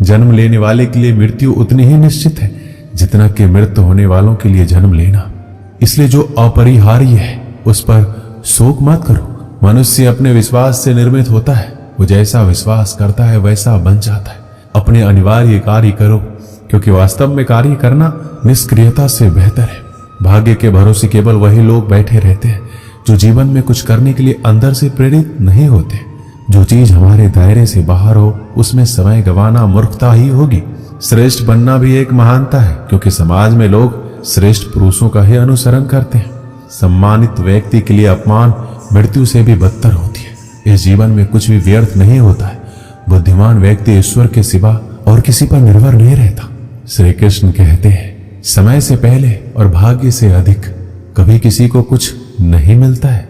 जन्म लेने वाले के लिए मृत्यु उतनी ही निश्चित है जितना कि मृत होने वालों के लिए जन्म लेना। इसलिए जो अपरिहार्य है उस पर शोक मत करो। मनुष्य अपने विश्वास से निर्मित होता है, वो जैसा विश्वास करता है वैसा बन जाता है। अपने अनिवार्य कार्य करो, क्योंकि वास्तव में कार्य करना निष्क्रियता से बेहतर है। भाग्य के भरोसे केवल वही लोग बैठे रहते हैं जो जीवन में कुछ करने के लिए अंदर से प्रेरित नहीं होते। जो चीज हमारे दायरे से बाहर हो उसमें समय गंवाना मूर्खता ही होगी। श्रेष्ठ बनना भी एक महानता है, क्योंकि समाज में लोग श्रेष्ठ पुरुषों का ही अनुसरण करते हैं। सम्मानित व्यक्ति के लिए अपमान मृत्यु से भी बदतर होती है। इस जीवन में कुछ भी व्यर्थ नहीं होता है। बुद्धिमान व्यक्ति ईश्वर के सिवा और किसी पर निर्भर नहीं रहता। श्री कृष्ण कहते हैं, समय से पहले और भाग्य से अधिक कभी किसी को कुछ नहीं मिलता है।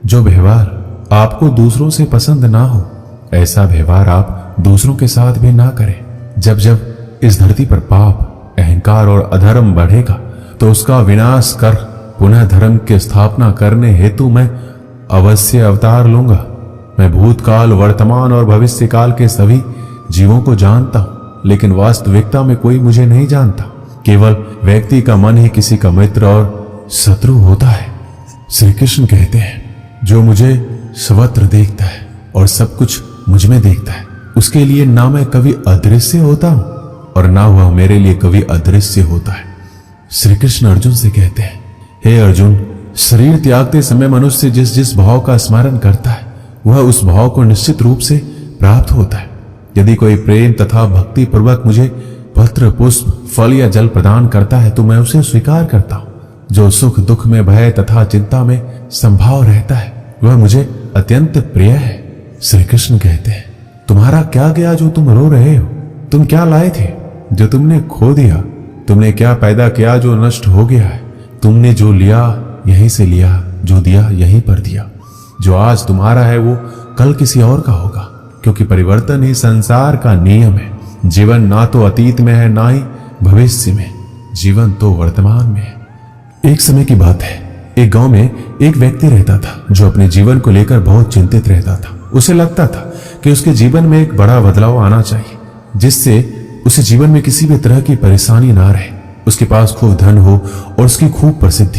जो व्यवहार आपको दूसरों से पसंद ना हो, ऐसा व्यवहार आप दूसरों के साथ भी ना करें। जब जब इस धरती पर पाप, अहंकार और अधर्म बढ़ेगा तो उसका विनाश कर पुनः धर्म की स्थापना करने हेतु मैं अवश्य अवतार लूंगा। मैं भूतकाल, वर्तमान और भविष्य काल के सभी जीवों को जानता हूं, लेकिन वास्तविकता में कोई मुझे नहीं जानता। केवल व्यक्ति का मन ही किसी का मित्र और शत्रु होता है। श्री कृष्ण कहते हैं, जो मुझे सर्वत्र देखता है और सब कुछ मुझ में देखता है, उसके लिए ना मैं कभी अदृश्य होता हूं और ना वह मेरे लिए कभी अदृश्य होता है। श्री कृष्ण अर्जुन से कहते हैं, हे अर्जुन, शरीर त्यागते समय मनुष्य जिस जिस भाव का स्मरण करता है वह उस भाव को निश्चित रूप से प्राप्त होता है। यदि कोई प्रेम तथा भक्ति पूर्वक मुझे पत्र, पुष्प, फल या जल प्रदान करता है तो मैं उसे स्वीकार करता हूं। जो सुख दुख में, भय तथा चिंता में संभाव रहता है वह मुझे अत्यंत प्रिय है। श्री कृष्ण कहते हैं, तुम्हारा क्या गया जो तुम रो रहे हो? तुम क्या लाए थे जो तुमने खो दिया? तुमने क्या पैदा किया जो नष्ट हो गया है? तुमने जो लिया यहीं से लिया, जो दिया यहीं पर दिया। जो आज तुम्हारा है वो कल किसी और का होगा, क्योंकि परिवर्तन ही संसार का नियम है। जीवन ना तो अतीत में है ना ही भविष्य में, जीवन तो वर्तमान में है। एक समय की बात है, एक गांव में एक व्यक्ति रहता था जो अपने जीवन को लेकर बहुत चिंतित रहता था। उसे लगता था कि उसके जीवन में एक बड़ा बदलाव आना चाहिए, जिससे उसे जीवन में किसी भी तरह की परेशानी ना रहे। उसके पास खूब धन हो और उसकी खूब प्रसिद्धि।